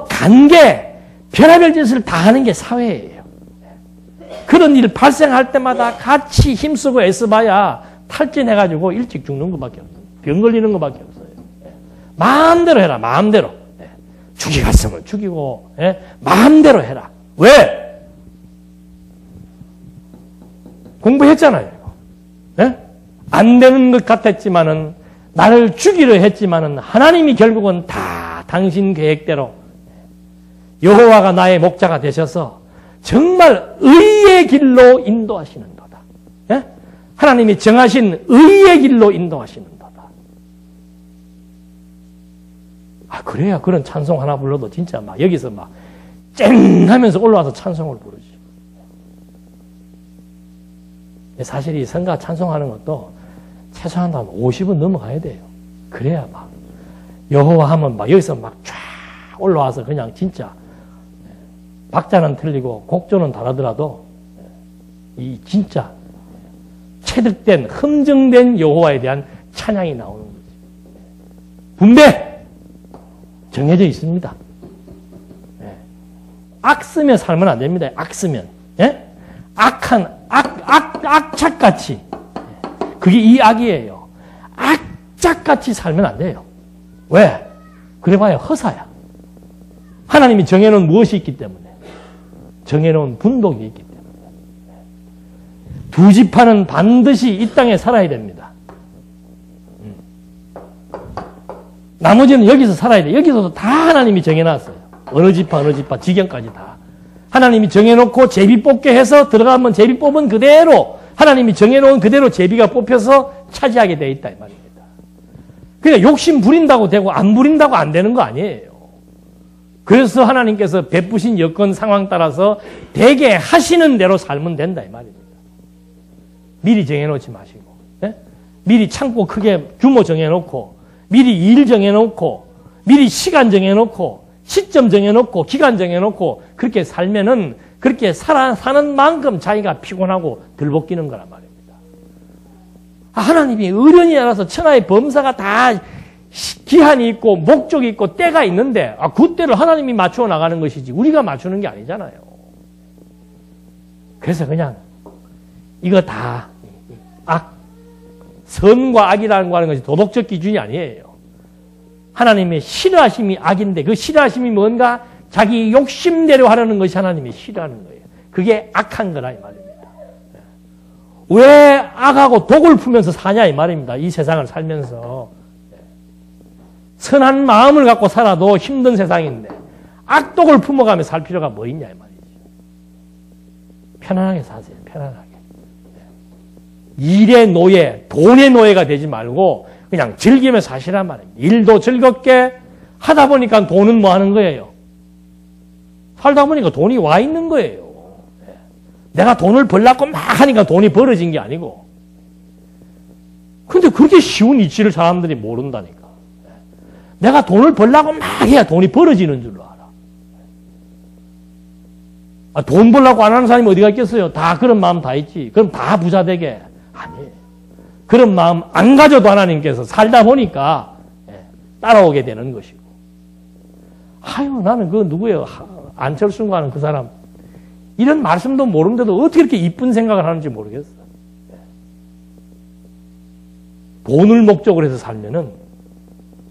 관계, 별의별 짓을 다 하는 게 사회예요. 그런 일 발생할 때마다 같이 힘쓰고 애써봐야 탈진해가지고 일찍 죽는 것밖에 없어요. 병 걸리는 것밖에 없어요. 마음대로 해라, 마음대로. 죽이 갔으면 죽이고, 마음대로 해라. 왜? 공부했잖아요. 안 되는 것 같았지만은 나를 죽이려 했지만은 하나님이 결국은 다 당신 계획대로 여호와가 나의 목자가 되셔서 정말 의의 길로 인도하시는도다. 예? 하나님이 정하신 의의 길로 인도하시는도다. 그래야 그런 찬송 하나 불러도 진짜 막 여기서 막 쨍 하면서 올라와서 찬송을 부르지. 사실 이 성가 찬송하는 것도 최소한 50은 넘어가야 돼요. 그래야 막 여호와 하면 막 여기서 막 쫙 올라와서 그냥 진짜 박자는 틀리고 곡조는 다르더라도 이 진짜 체득된 흥정된 여호와에 대한 찬양이 나오는 거죠. 분배 정해져 있습니다. 악 쓰면 살면 안 됩니다. 악 쓰면 악착같이 그게 이 악이에요. 악착같이 살면 안 돼요. 왜? 그래봐야 허사야. 하나님이 정해놓은 무엇이 있기 때문에. 정해놓은 분독이 있기 때문에. 두 지파는 반드시 이 땅에 살아야 됩니다. 나머지는 여기서 살아야 돼. 여기서도 다 하나님이 정해놨어요. 어느 지파, 지경까지 다. 하나님이 정해놓고 제비 뽑게 해서 들어가면 제비 뽑은 그대로 하나님이 정해놓은 그대로 제비가 뽑혀서 차지하게 돼 있다 이 말입니다. 그러니까 욕심 부린다고 되고 안 부린다고 안 되는 거 아니에요. 그래서 하나님께서 베푸신 여건 상황 따라서 되게 하시는 대로 살면 된다 이 말입니다. 미리 정해놓지 마시고 미리 창고 크게 규모 정해놓고 미리 일 정해놓고 미리 시간 정해놓고 시점 정해놓고 기간 정해놓고 그렇게 살면은 그렇게 사는 만큼 자기가 피곤하고 들볶이는 거란 말입니다. 하나님이 의련이 알아서 천하의 범사가 다 기한이 있고 목적이 있고 때가 있는데 그 때를 하나님이 맞추어 나가는 것이지 우리가 맞추는 게 아니잖아요. 그래서 그냥 이거 다 선과 악이라는 하는 것이 도덕적 기준이 아니에요. 하나님의 싫어하심이 악인데 그 싫어하심이 뭔가 자기 욕심대로 하려는 것이 하나님이 싫어하는 거예요. 그게 악한 거라 이 말입니다. 왜 악하고 독을 풀면서 사냐 이 말입니다. 이 세상을 살면서. 선한 마음을 갖고 살아도 힘든 세상인데 악독을 품어가며 살 필요가 뭐 있냐 이 말이죠. 편안하게 사세요. 편안하게. 일의 노예, 돈의 노예가 되지 말고 그냥 즐기며 사시란 말입니다. 일도 즐겁게 하다 보니까 돈은 뭐 하는 거예요? 살다 보니까 돈이 와 있는 거예요. 내가 돈을 벌려고 막 하니까 돈이 벌어진 게 아니고 근데 그렇게 쉬운 이치를 사람들이 모른다니까. 내가 돈을 벌려고 막 해야 돈이 벌어지는 줄로 알아. 돈 벌려고 안 하는 사람이 어디가 있겠어요? 다 그런 마음 다 있지. 그럼 다 부자 되게? 아니에요. 그런 마음 안 가져도 하나님께서 살다 보니까 따라오게 되는 것이고. 아유, 나는 그 누구예요? 안철수가 하는 그 사람. 이런 말씀도 모르는데도 어떻게 이렇게 이쁜 생각을 하는지 모르겠어. 돈을 목적으로 해서 살면은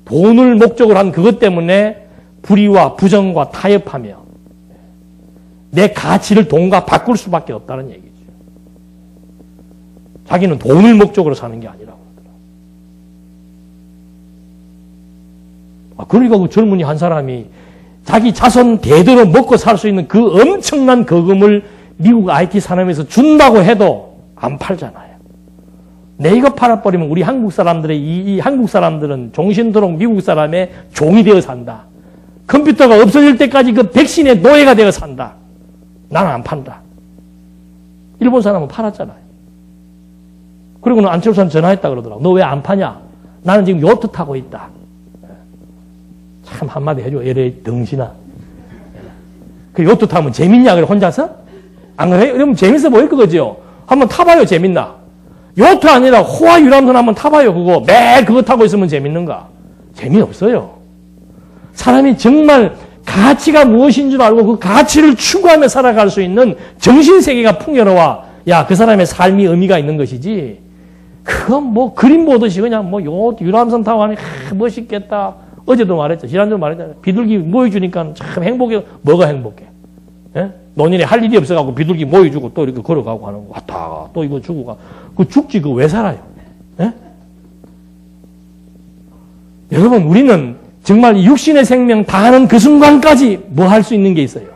돈을 목적으로 한 그것 때문에 불의와 부정과 타협하며 내 가치를 돈과 바꿀 수밖에 없다는 얘기죠. 자기는 돈을 목적으로 사는 게 아니라고 하더라. 그러니까 그 젊은이 한 사람이 자기 자손 대대로 먹고 살 수 있는 그 엄청난 거금을 미국 IT 산업에서 준다고 해도 안 팔잖아요. 내 이거 팔아버리면 우리 한국 사람들의 이 한국 사람들은 종신토록 미국 사람의 종이 되어 산다. 컴퓨터가 없어질 때까지 그 백신의 노예가 되어 산다. 나는 안 판다. 일본 사람은 팔았잖아요. 그리고는 안철수한테 전화했다 그러더라고. 너 왜 안 파냐? 나는 지금 요트 타고 있다. 참 한마디 해줘. 에레 덩신아. 그 요트 타면 재밌냐? 그래 혼자서? 안 그래? 이러면 재밌어 보일 거죠. 한번 타봐요. 재밌나? 요트 아니라 호화 유람선 한번 타봐요. 그거 매일 그거 타고 있으면 재밌는가? 재미없어요. 사람이 정말 가치가 무엇인 줄 알고 그 가치를 추구하며 살아갈 수 있는 정신세계가 풍요로워. 야, 그 사람의 삶이 의미가 있는 것이지. 그건 뭐 그림 보듯이 그냥 뭐 유람선 타고 하니 멋있겠다. 어제도 말했죠. 지난주도 말했잖아요. 비둘기 모여주니까 참 행복해. 뭐가 행복해? 예? 논인에 할 일이 없어가지고 비둘기 모여주고 또 이렇게 걸어가고 하는 거. 왔다. 또 이거 주고 가. 그 죽지, 그 왜 살아요? 예? 여러분, 우리는 정말 육신의 생명 다하는 그 순간까지 뭐 할 수 있는 게 있어요?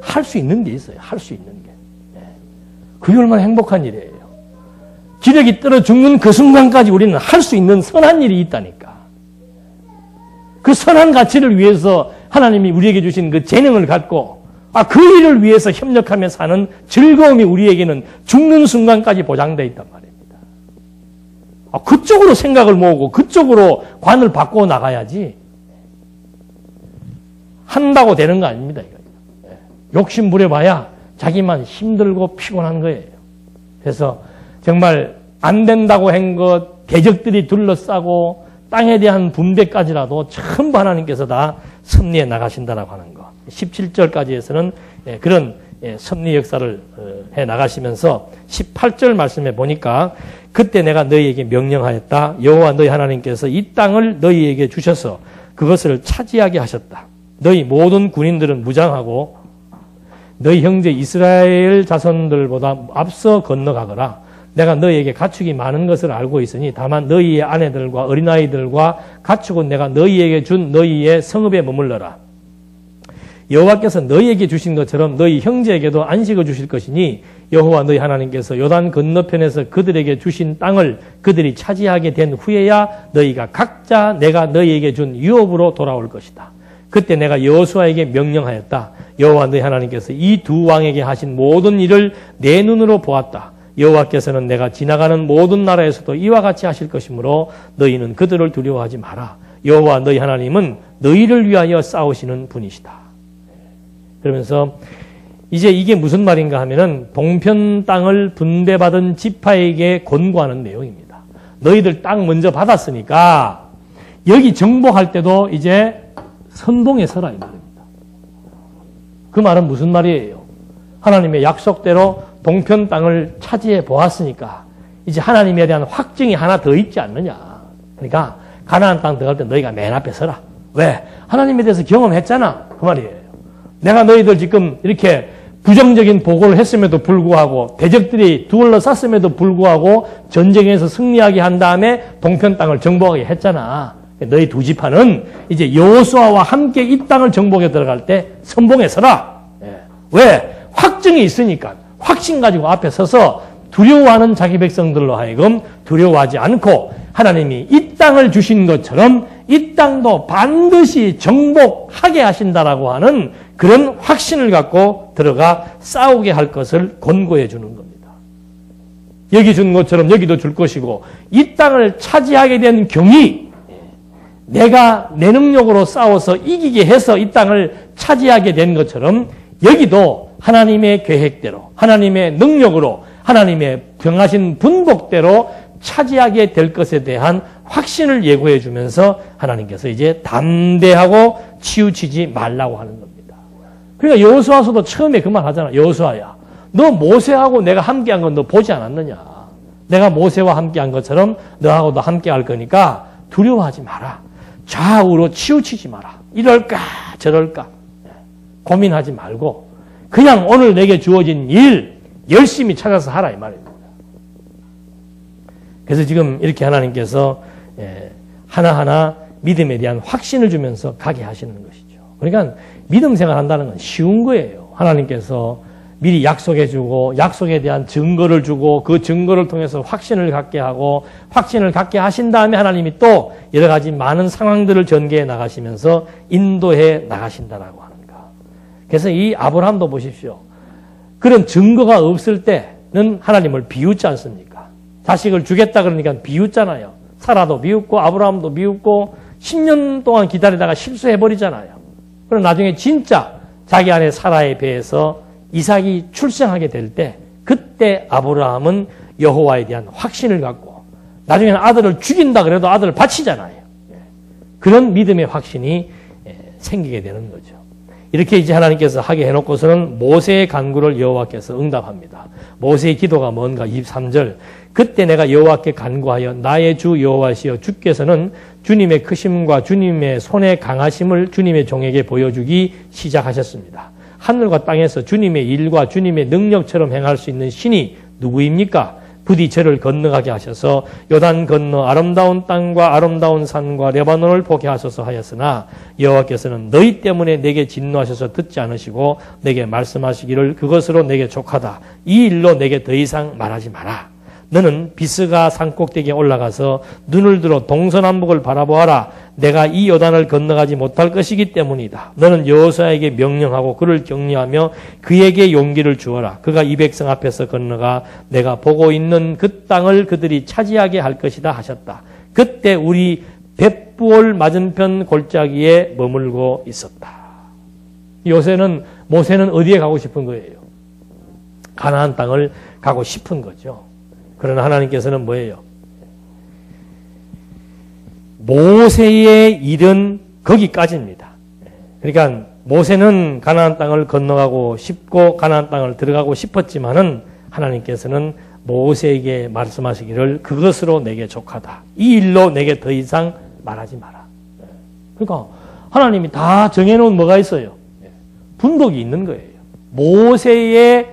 할 수 있는 게 있어요. 할 수 있는 게. 예. 그게 얼마나 행복한 일이에요. 기력이 떨어 죽는 그 순간까지 우리는 할 수 있는 선한 일이 있다니까. 그 선한 가치를 위해서 하나님이 우리에게 주신 그 재능을 갖고 그 일을 위해서 협력하며 사는 즐거움이 우리에게는 죽는 순간까지 보장되어 있단 말입니다. 그쪽으로 생각을 모으고 그쪽으로 관을 바꿔 나가야지 한다고 되는 거 아닙니다. 이거. 욕심 부려봐야 자기만 힘들고 피곤한 거예요. 그래서 정말 안 된다고 한 것, 대적들이 둘러싸고 땅에 대한 분배까지라도 전부 하나님께서 다 섭리해 나가신다라고 하는 거. 17절까지에서는 그런 섭리 역사를 해 나가시면서 18절 말씀에 보니까 그때 내가 너희에게 명령하였다. 여호와 너희 하나님께서 이 땅을 너희에게 주셔서 그것을 차지하게 하셨다. 너희 모든 군인들은 무장하고 너희 형제 이스라엘 자손들보다 앞서 건너가거라. 내가 너희에게 가축이 많은 것을 알고 있으니 다만 너희의 아내들과 어린아이들과 가축은 내가 너희에게 준 너희의 성읍에 머물러라. 여호와께서 너희에게 주신 것처럼 너희 형제에게도 안식을 주실 것이니 여호와 너희 하나님께서 요단 건너편에서 그들에게 주신 땅을 그들이 차지하게 된 후에야 너희가 각자 내가 너희에게 준 유업으로 돌아올 것이다. 그때 내가 여호수아에게 명령하였다. 여호와 너희 하나님께서 이 두 왕에게 하신 모든 일을 내 눈으로 보았다. 여호와께서는 내가 지나가는 모든 나라에서도 이와 같이 하실 것이므로 너희는 그들을 두려워하지 마라. 여호와 너희 하나님은 너희를 위하여 싸우시는 분이시다. 그러면서 이제 이게 무슨 말인가 하면은 동편 땅을 분배받은 지파에게 권고하는 내용입니다. 너희들 땅 먼저 받았으니까 여기 정복할 때도 이제 선봉에 서라 이 말입니다. 그 말은 무슨 말이에요? 하나님의 약속대로 동편 땅을 차지해 보았으니까 이제 하나님에 대한 확증이 하나 더 있지 않느냐. 그러니까 가나안 땅 들어갈 때 너희가 맨 앞에 서라. 왜? 하나님에 대해서 경험했잖아. 그 말이에요. 내가 너희들 지금 이렇게 부정적인 보고를 했음에도 불구하고 대적들이 둘러쌌음에도 불구하고 전쟁에서 승리하게 한 다음에 동편 땅을 정복하게 했잖아. 너희 두 지파는 이제 여호수아와 함께 이 땅을 정복에 들어갈 때 선봉에 서라. 왜? 확증이 있으니까. 확신 가지고 앞에 서서 두려워하는 자기 백성들로 하여금 두려워하지 않고 하나님이 이 땅을 주신 것처럼 이 땅도 반드시 정복하게 하신다라고 하는 그런 확신을 갖고 들어가 싸우게 할 것을 권고해 주는 겁니다. 여기 준 것처럼 여기도 줄 것이고 이 땅을 차지하게 된 경위, 내가 내 능력으로 싸워서 이기게 해서 이 땅을 차지하게 된 것처럼 여기도 하나님의 계획대로 하나님의 능력으로 하나님의 정하신 분복대로 차지하게 될 것에 대한 확신을 예고해 주면서 하나님께서 이제 담대하고 치우치지 말라고 하는 겁니다. 그러니까 여호수아서도 처음에 그 말 하잖아. 여호수아야, 너 모세하고 내가 함께한 건 너 보지 않았느냐. 내가 모세와 함께한 것처럼 너하고도 함께할 거니까 두려워하지 마라. 좌우로 치우치지 마라. 이럴까 저럴까 고민하지 말고 그냥 오늘 내게 주어진 일 열심히 찾아서 하라 이 말입니다. 그래서 지금 이렇게 하나님께서 하나하나 믿음에 대한 확신을 주면서 가게 하시는 것이죠. 그러니까 믿음 생활한다는 건 쉬운 거예요. 하나님께서 미리 약속해주고 약속에 대한 증거를 주고 그 증거를 통해서 확신을 갖게 하고 확신을 갖게 하신 다음에 하나님이 또 여러 가지 많은 상황들을 전개해 나가시면서 인도해 나가신다라고 하는가. 그래서 이 아브라함도 보십시오. 그런 증거가 없을 때는 하나님을 비웃지 않습니까? 자식을 주겠다 그러니까 비웃잖아요. 사라도 비웃고 아브라함도 비웃고 10년 동안 기다리다가 실수해버리잖아요. 그럼 나중에 진짜 자기 안에 사라의 배에서 이삭이 출생하게 될 때 그때 아브라함은 여호와에 대한 확신을 갖고 나중에는 아들을 죽인다 그래도 아들을 바치잖아요. 그런 믿음의 확신이 생기게 되는 거죠. 이렇게 이제 하나님께서 하게 해놓고서는 모세의 간구를 여호와께서 응답합니다. 모세의 기도가 뭔가 23절 그때 내가 여호와께 간구하여 나의 주 여호와시여 주께서는 주님의 크심과 주님의 손의 강하심을 주님의 종에게 보여주기 시작하셨습니다. 하늘과 땅에서 주님의 일과 주님의 능력처럼 행할 수 있는 신이 누구입니까? 부디 저를 건너가게 하셔서 요단 건너 아름다운 땅과 아름다운 산과 레바논을 보게 하소서 하였으나 여호와께서는 너희 때문에 내게 진노하셔서 듣지 않으시고 내게 말씀하시기를 그것으로 내게 족하다. 이 일로 내게 더 이상 말하지 마라. 너는 비스가 산꼭대기에 올라가서 눈을 들어 동서남북을 바라보아라. 내가 이 요단을 건너가지 못할 것이기 때문이다. 너는 여호수아에게 명령하고 그를 격려하며 그에게 용기를 주어라. 그가 이 백성 앞에서 건너가 내가 보고 있는 그 땅을 그들이 차지하게 할 것이다 하셨다. 그때 우리 벳부올 맞은편 골짜기에 머물고 있었다. 모세는 어디에 가고 싶은 거예요? 가나안 땅을 가고 싶은 거죠. 그러나 하나님께서는 뭐예요? 모세의 일은 거기까지입니다. 그러니까 모세는 가나안 땅을 건너가고 싶고 가나안 땅을 들어가고 싶었지만은 하나님께서는 모세에게 말씀하시기를 그것으로 내게 족하다. 이 일로 내게 더 이상 말하지 마라. 그러니까 하나님이 다 정해놓은 뭐가 있어요? 분복이 있는 거예요. 모세의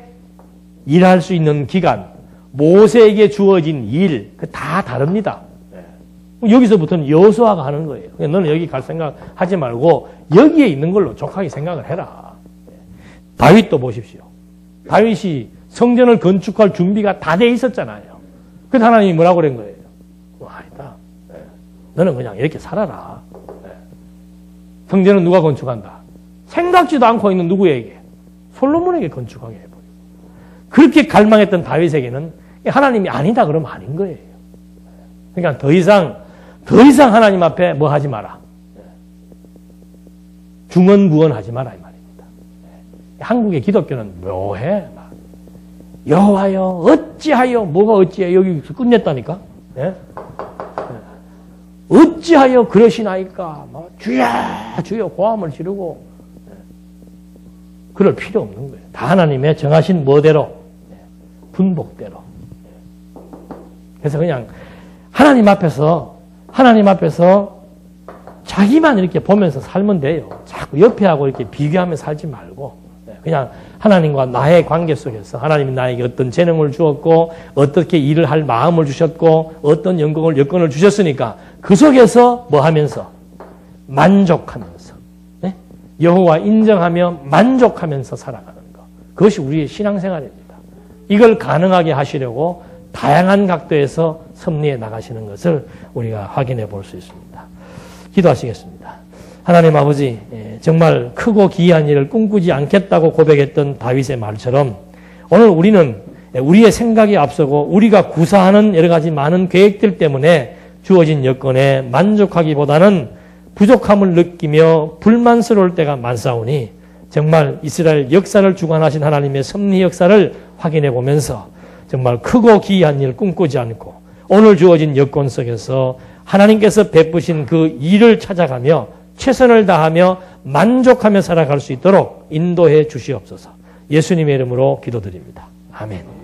일할 수 있는 기간, 모세에게 주어진 일, 그 다 다릅니다. 여기서부터는 여호수아가 하는 거예요. 너는 여기 갈 생각 하지 말고 여기에 있는 걸로 족하게 생각을 해라. 다윗도 보십시오. 다윗이 성전을 건축할 준비가 다 돼 있었잖아요. 그래서 하나님이 뭐라고 그런 거예요? 아니다. 너는 그냥 이렇게 살아라. 성전은 누가 건축한다? 생각지도 않고 있는 누구에게? 솔로몬에게 건축하게 해버리고. 그렇게 갈망했던 다윗에게는 하나님이 아니다 그러면 아닌 거예요. 그러니까 더 이상 하나님 앞에 뭐 하지 마라. 중언부언하지 마라 이 말입니다. 한국의 기독교는 묘해. 여호와여 어찌하여 뭐가 어찌해 여기서 끝냈다니까. 네? 어찌하여 그러시나이까. 주여 주여 고함을 지르고 그럴 필요 없는 거예요. 다 하나님의 정하신 뭐대로 분복대로. 그래서 그냥 하나님 앞에서 자기만 이렇게 보면서 살면 돼요. 자꾸 옆에하고 이렇게 비교하며 살지 말고 그냥 하나님과 나의 관계 속에서 하나님이 나에게 어떤 재능을 주었고 어떻게 일을 할 마음을 주셨고 어떤 여건을 주셨으니까 그 속에서 뭐 하면서 만족하면서 여호와 인정하며 만족하면서 살아가는 것. 그것이 우리의 신앙생활입니다. 이걸 가능하게 하시려고 다양한 각도에서 섭리해 나가시는 것을 우리가 확인해 볼 수 있습니다. 기도하시겠습니다. 하나님 아버지, 정말 크고 기이한 일을 꿈꾸지 않겠다고 고백했던 다윗의 말처럼 오늘 우리는 우리의 생각이 앞서고 우리가 구사하는 여러 가지 많은 계획들 때문에 주어진 여건에 만족하기보다는 부족함을 느끼며 불만스러울 때가 많사오니 정말 이스라엘 역사를 주관하신 하나님의 섭리 역사를 확인해 보면서 정말 크고 기이한 일 꿈꾸지 않고 오늘 주어진 여건 속에서 하나님께서 베푸신 그 일을 찾아가며 최선을 다하며 만족하며 살아갈 수 있도록 인도해 주시옵소서. 예수님의 이름으로 기도드립니다. 아멘.